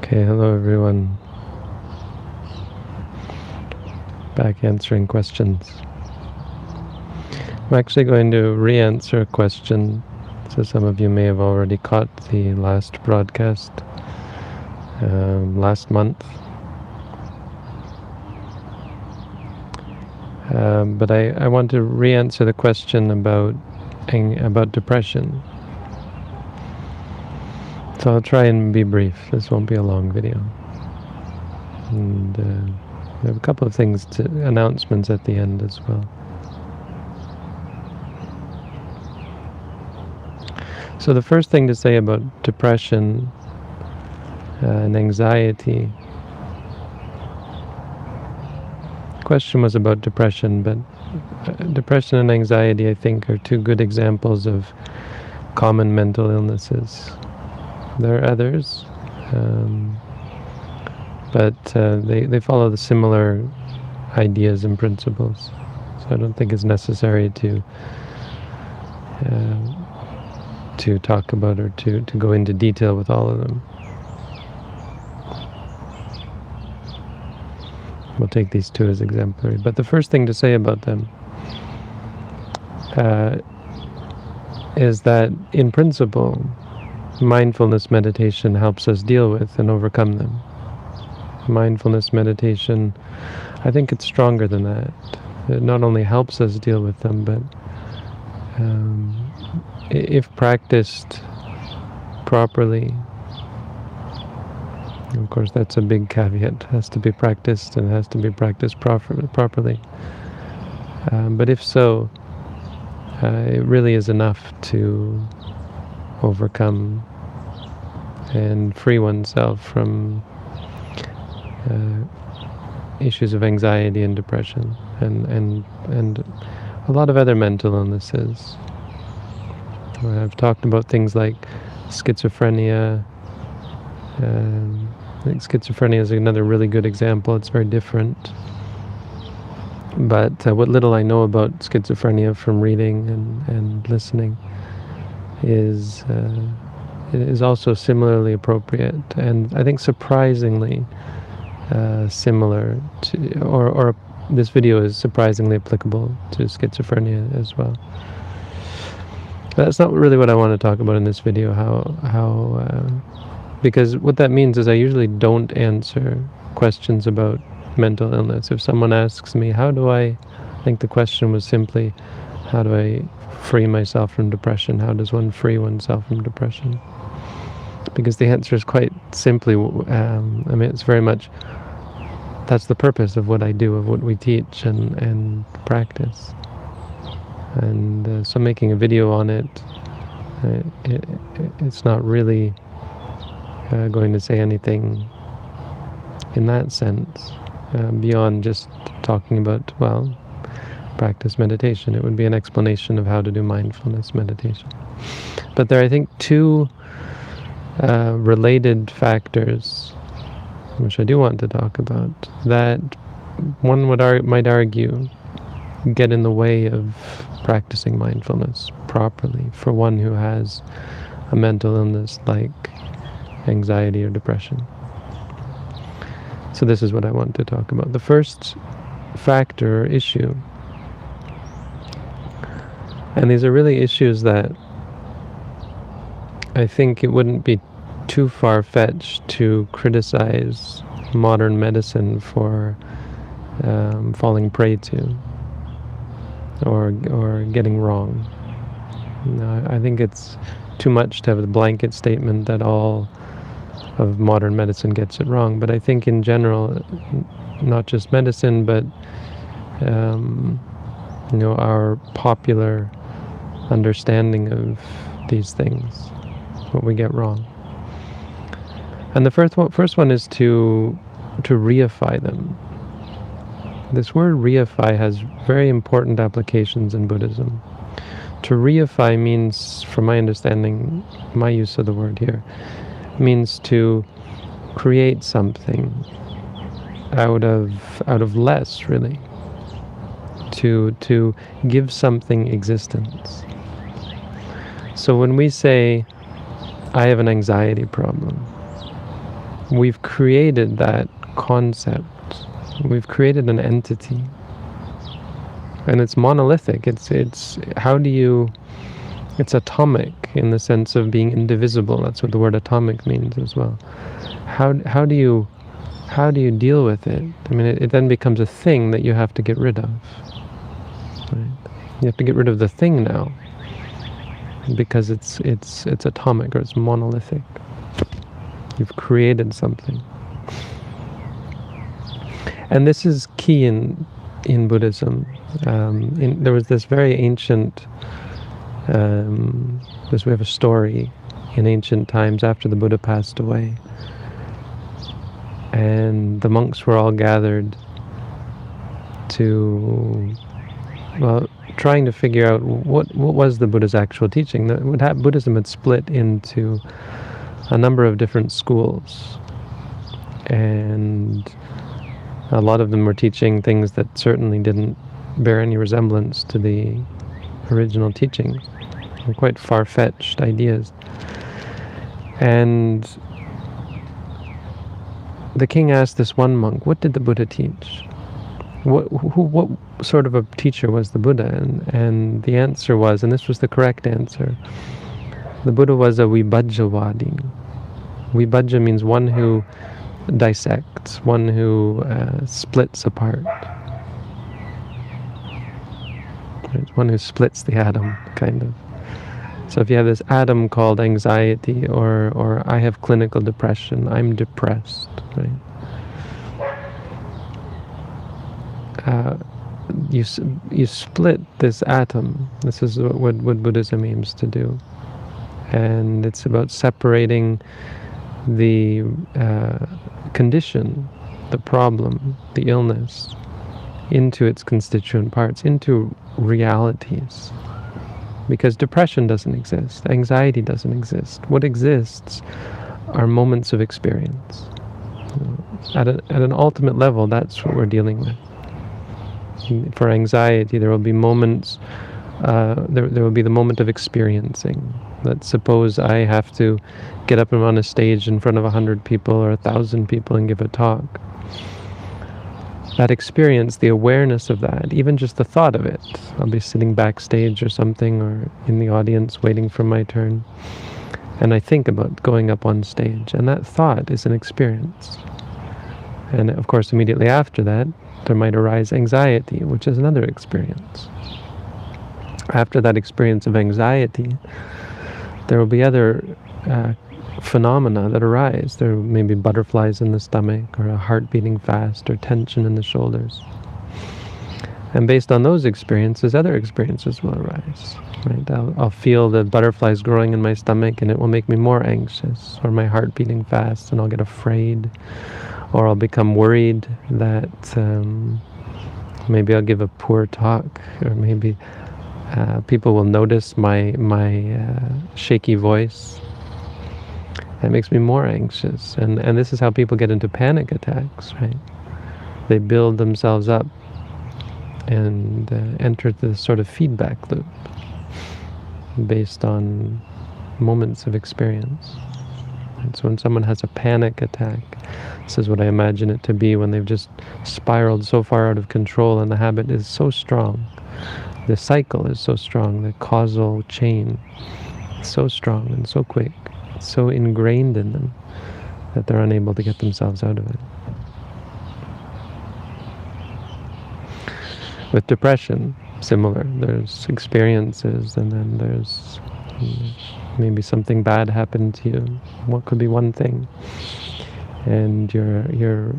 Okay, hello everyone. Back answering questions. I'm actually going to re-answer a question, so some of you may have already caught the last broadcast last month. But I want to re-answer the question about depression. So I'll try and be brief. This won't be a long video. And we have a couple of announcements at the end as well. So the first thing to say about depression and anxiety. The question was about depression, but depression and anxiety, I think, are two good examples of common mental illnesses. There are others, but they follow the similar ideas and principles. So I don't think it's necessary to talk about or to go into detail with all of them. We'll take these two as exemplary. But the first thing to say about them is that, in principle, mindfulness meditation helps us deal with and overcome them. Mindfulness meditation, I think it's stronger than that. It not only helps us deal with them, but if practiced properly, of course that's a big caveat, it has to be practiced and it has to be practiced properly. But if so, it really is enough to overcome and free oneself from issues of anxiety and depression and a lot of other mental illnesses. I've talked about things like schizophrenia. I think schizophrenia is another really good example. It's very different. But what little I know about schizophrenia from reading and listening is also similarly appropriate, and I think surprisingly similar to, or this video is surprisingly applicable to schizophrenia as well. But that's not really what I want to talk about in this video, because what that means is I usually don't answer questions about mental illness. If someone asks me, I think the question was simply, how do I free myself from depression? How does one free oneself from depression? Because the answer is quite simply, it's very much, that's the purpose of what I do, of what we teach and practice. And so making a video on it's not really going to say anything in that sense, beyond just talking about, practice meditation. It would be an explanation of how to do mindfulness meditation. But there are, I think, two related factors, which I do want to talk about, that one might argue get in the way of practicing mindfulness properly for one who has a mental illness like anxiety or depression. So this is what I want to talk about. The first factor or issue, and these are really issues that I think it wouldn't be too far-fetched to criticize modern medicine for falling prey to or getting wrong. I think it's too much to have a blanket statement that all of modern medicine gets it wrong, but I think in general, not just medicine, but our popular understanding of these things, what we get wrong. And the first one is to reify them. This word reify has very important applications in Buddhism. To reify means, from my understanding, my use of the word here, means to create something out of less, really. To give something existence. So when we say, I have an anxiety problem, we've created that concept. We've created an entity, and it's monolithic. It's how do you? It's atomic in the sense of being indivisible. That's what the word atomic means as well. How do you deal with it? I mean, it then becomes a thing that you have to get rid of. Right? You have to get rid of the thing now, because it's atomic, or it's monolithic. You've created something, and this is key in Buddhism. There was this very ancient. Because we have a story in ancient times after the Buddha passed away, and the monks were all gathered to, well, trying to figure out what was the Buddha's actual teaching. Buddhism had split into a number of different schools, and a lot of them were teaching things that certainly didn't bear any resemblance to the original teachings. They're quite far-fetched ideas. And the king asked this one monk, what did the Buddha teach? What sort of a teacher was the Buddha? And the answer was, and this was the correct answer, the Buddha was a vibhajjavadi. Vibhajja means one who dissects, one who splits apart. It's one who splits the atom, kind of. So if you have this atom called anxiety, or I have clinical depression, I'm depressed, right? You split this atom. This is what Buddhism aims to do. And it's about separating the condition, the problem, the illness, into its constituent parts, into realities. Because depression doesn't exist, anxiety doesn't exist. What exists are moments of experience. At an ultimate level, that's what we're dealing with. For anxiety, there will be moments, there will be the moment of experiencing. Let's suppose I have to get up and on a stage in front of 100 people or 1,000 people and give a talk. That experience, the awareness of that, even just the thought of it. I'll be sitting backstage or something, or in the audience waiting for my turn, and I think about going up on stage, and that thought is an experience. And of course, immediately after that, there might arise anxiety, which is another experience. After that experience of anxiety, there will be other phenomena that arise. There may be butterflies in the stomach, or a heart beating fast, or tension in the shoulders. And based on those experiences, other experiences will arise. Right? I'll feel the butterflies growing in my stomach, and it will make me more anxious, or my heart beating fast, and I'll get afraid, or I'll become worried that maybe I'll give a poor talk, or maybe people will notice my shaky voice. That makes me more anxious. And this is how people get into panic attacks, right? They build themselves up and enter this sort of feedback loop based on moments of experience. And so when someone has a panic attack, this is what I imagine it to be, when they've just spiraled so far out of control and the habit is so strong. The cycle is so strong, the causal chain is so strong and so quick, so ingrained in them that they're unable to get themselves out of it. With depression, similar. There's experiences, and then there's maybe something bad happened to you. What could be one thing? And you're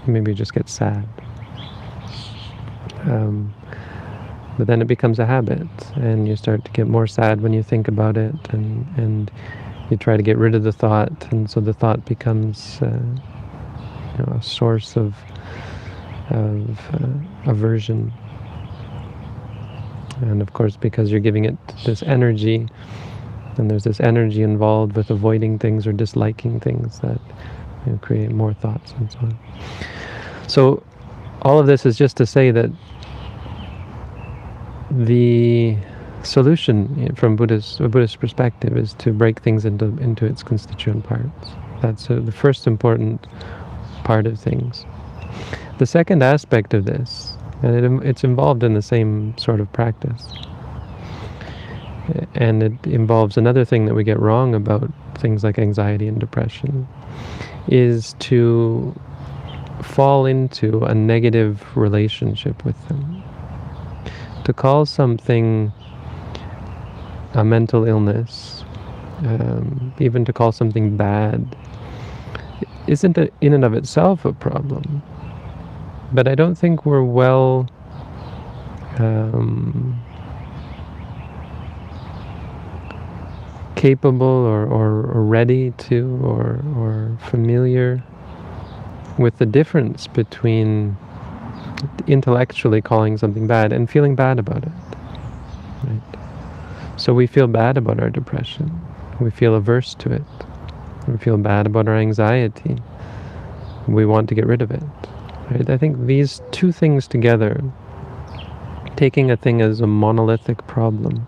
maybe you just get sad. But then it becomes a habit, and you start to get more sad when you think about it, and you try to get rid of the thought, and so the thought becomes a source of aversion. And of course, because you're giving it this energy, and there's this energy involved with avoiding things or disliking things that create more thoughts and so on. So all of this is just to say that the solution from a Buddhist perspective is to break things into its constituent parts. That's the first important part of things. The second aspect of this, and it's involved in the same sort of practice, and it involves another thing that we get wrong about things like anxiety and depression, is to fall into a negative relationship with them. To call something a mental illness, even to call something bad, isn't in and of itself a problem. But I don't think we're well capable or ready to or familiar with the difference between intellectually calling something bad and feeling bad about it. Right? So we feel bad about our depression. We feel averse to it. We feel bad about our anxiety. We want to get rid of it. Right? I think these two things together, taking a thing as a monolithic problem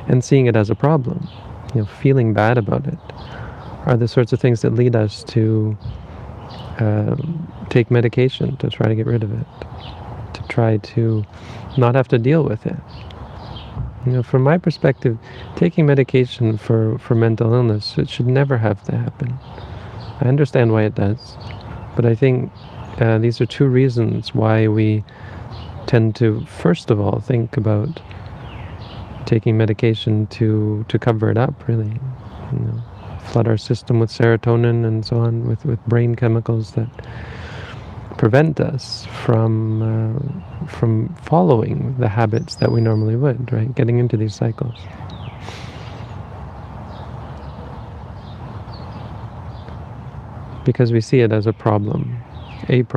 and seeing it as a problem, feeling bad about it, are the sorts of things that lead us to take medication to try to get rid of it, to try to not have to deal with it. From my perspective, taking medication for mental illness, it should never have to happen. I understand why it does, but I think these are two reasons why we tend to, first of all, think about taking medication to cover it up, really. Flood our system with serotonin and so on, with brain chemicals that prevent us from following the habits that we normally would, right? Getting into these cycles. Because we see it as a problem, right?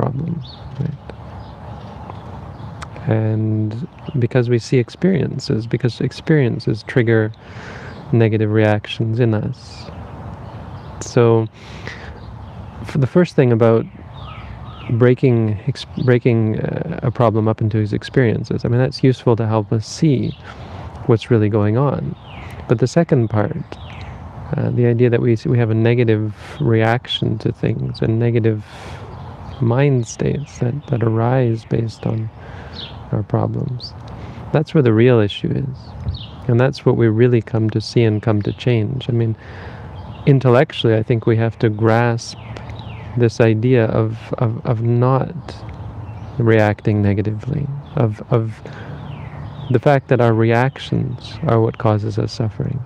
And because we see experiences, because experiences trigger negative reactions in us. So, for the first thing about breaking a problem up into its experiences, that's useful to help us see what's really going on. But the second part, the idea that we have a negative reaction to things and negative mind states that arise based on our problems, that's where the real issue is. And that's what we really come to see and come to change. Intellectually, I think we have to grasp this idea of not reacting negatively, of the fact that our reactions are what causes us suffering.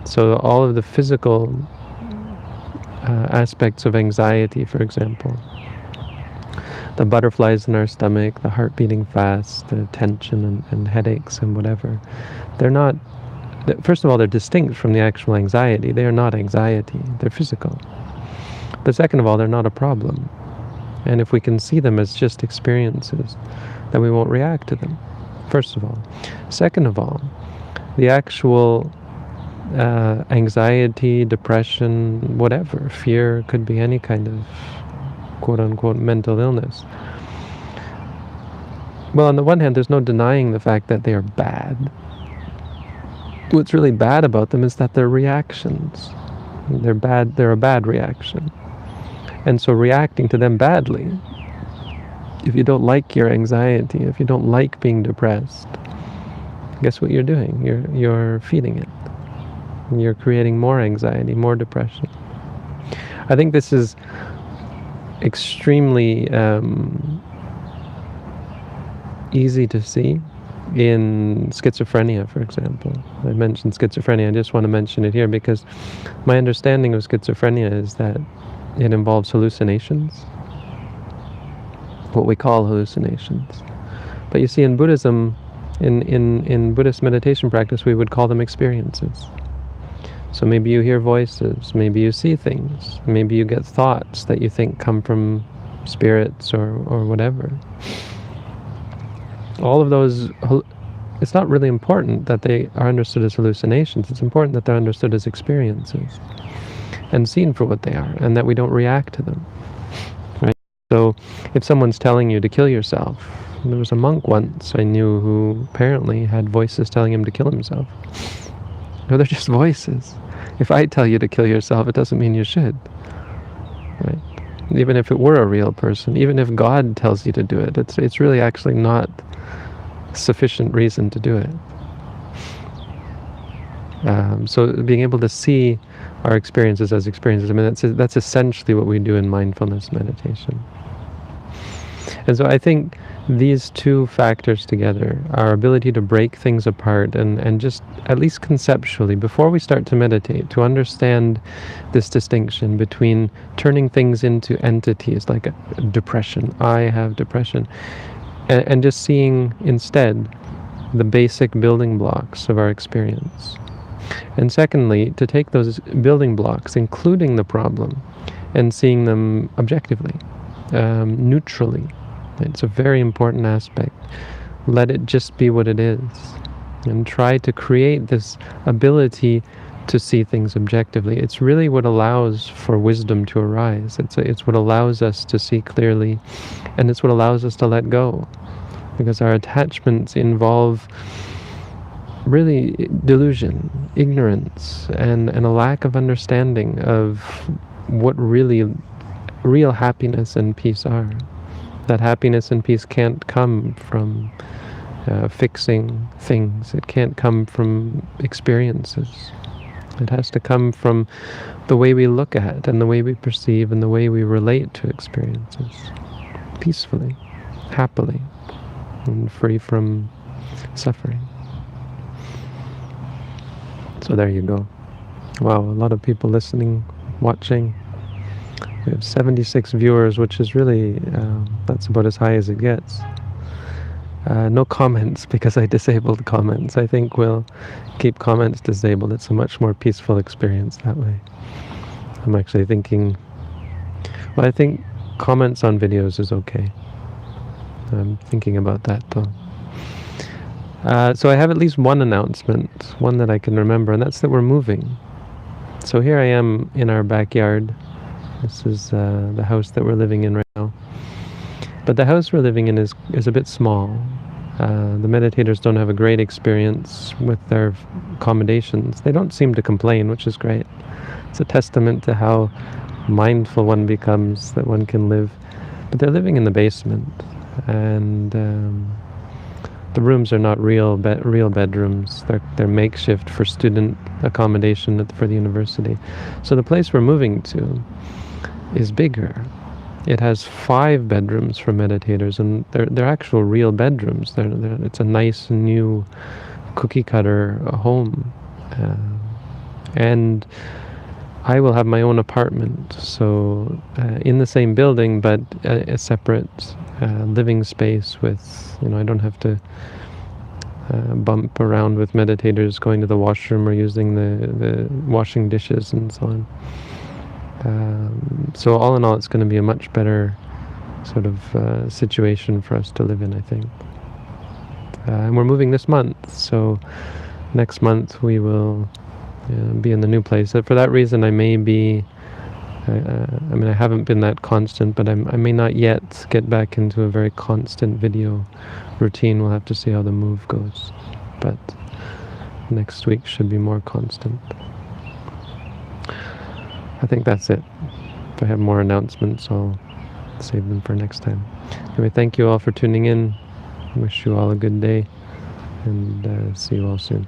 So all of the physical aspects of anxiety, for example, the butterflies in our stomach, the heart beating fast, the tension and headaches and whatever, they're not, first of all, they're distinct from the actual anxiety. They are not anxiety, they're physical. But second of all, they're not a problem. And if we can see them as just experiences, then we won't react to them, first of all. Second of all, the actual anxiety, depression, whatever, fear, could be any kind of quote-unquote mental illness. Well, on the one hand, there's no denying the fact that they are bad. What's really bad about them is that they're reactions. They're bad. They're a bad reaction. And so reacting to them badly, if you don't like your anxiety, if you don't like being depressed, guess what you're doing? You're feeding it. You're creating more anxiety, more depression. I think this is extremely easy to see in schizophrenia, for example. I mentioned schizophrenia. I just want to mention it here because my understanding of schizophrenia is that it involves hallucinations, what we call hallucinations. But you see, in Buddhism, in Buddhist meditation practice, we would call them experiences. So maybe you hear voices, maybe you see things, maybe you get thoughts that you think come from spirits or whatever. All of those, it's not really important that they are understood as hallucinations. It's important that they're understood as experiences and seen for what they are, and that we don't react to them. Right? So if someone's telling you to kill yourself, there was a monk once I knew who apparently had voices telling him to kill himself. No, they're just voices. If I tell you to kill yourself, it doesn't mean you should, right? Even if it were a real person, even if God tells you to do it, it's really actually not sufficient reason to do it. So being able to see our experiences as experiences, I mean, that's essentially what we do in mindfulness meditation. And so I think these two factors together, our ability to break things apart and just at least conceptually, before we start to meditate, to understand this distinction between turning things into entities like depression, I have depression, and just seeing instead the basic building blocks of our experience. And secondly, to take those building blocks, including the problem, and seeing them objectively, neutrally. It's a very important aspect. Let it just be what it is. And try to create this ability to see things objectively. It's really what allows for wisdom to arise. It's what allows us to see clearly, and it's what allows us to let go. Because our attachments involve really delusion, ignorance, and a lack of understanding of what really real happiness and peace are. That happiness and peace can't come from fixing things. It can't come from experiences. It has to come from the way we look at and the way we perceive and the way we relate to experiences. Peacefully, happily, and free from suffering. So there you go. Wow, a lot of people listening, watching. We have 76 viewers, which is really, that's about as high as it gets. No comments, because I disabled comments. I think we'll keep comments disabled. It's a much more peaceful experience that way. I'm actually thinking, well, I think comments on videos is okay. I'm thinking about that though. So I have at least one announcement, one that I can remember, and that's that we're moving. So here I am in our backyard. This is the house that we're living in right now. But the house we're living in is a bit small. The meditators don't have a great experience with their accommodations. They don't seem to complain, which is great. It's a testament to how mindful one becomes, that one can live. But they're living in the basement, and the rooms are not real bedrooms. They're makeshift for student accommodation for the university. So the place we're moving to is bigger. It has 5 bedrooms for meditators, and they're actual real bedrooms. It's a nice new cookie cutter home, and I will have my own apartment. So in the same building, but a separate living space with, I don't have to bump around with meditators going to the washroom or using the washing dishes and so on. So all in all, it's going to be a much better sort of situation for us to live in, I think. And we're moving this month, so next month we will be in the new place. For that reason, I may be, I haven't been that constant, but I may not yet get back into a very constant video routine. We'll have to see how the move goes. But next week should be more constant. I think that's it. If I have more announcements, I'll save them for next time. Anyway, thank you all for tuning in. Wish you all a good day, and see you all soon.